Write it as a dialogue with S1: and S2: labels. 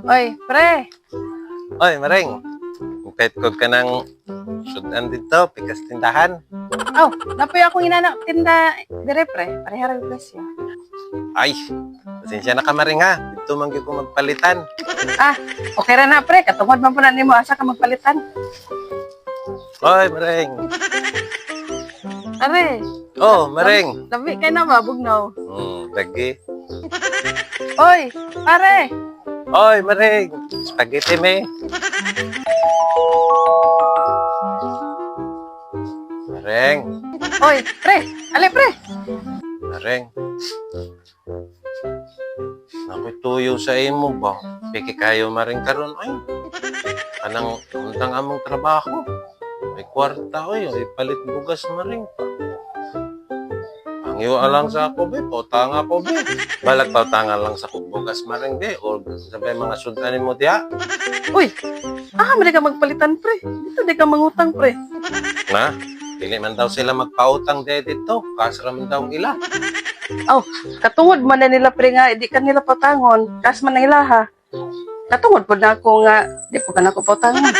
S1: Oy, pre.
S2: Oy, Maring. Petkod ka ng sudan dito, pikas tindahan.
S1: Oh, napoy akong inanak tinda dire pre. Parehara presyo.
S2: Ay, pasensya na ka, Maring ha. Dito man gyud ko magpalitan.
S1: Ah, okay ra na pre. Katungod man po na nimo asa ka magpalitan.
S2: Oy, Maring.
S1: Are.
S2: Oh, Maring.
S1: Labi kay na ba bugnaw?
S2: Lagi.
S1: Oy, pare.
S2: Oy, Maring. Spaghetti me. Maring.
S1: Oy, pre. Ale pre.
S2: Maring. Nakoy tuyo sa imo ba? Piki kayo, Maring karon ay. Anang untang among trabaho. May kwarta oy, palit bugas, Maring. Angyo alang sa ako, be. Pautanga ko, be. Balag pautanga lang sa bugas, Maring, be. O sabay mga sudanin mo diya.
S1: Uy. Mo di ka magpalitan pre. Dito di ka mangutang pre.
S2: Na? Dili man daw sila magpautang dito. Kasra man daw ila.
S1: Oh, katungod man na nila pre nga di ka nila patangon. Kas man na nila ha. Katungod po na ako nga di po ka na ko patangon.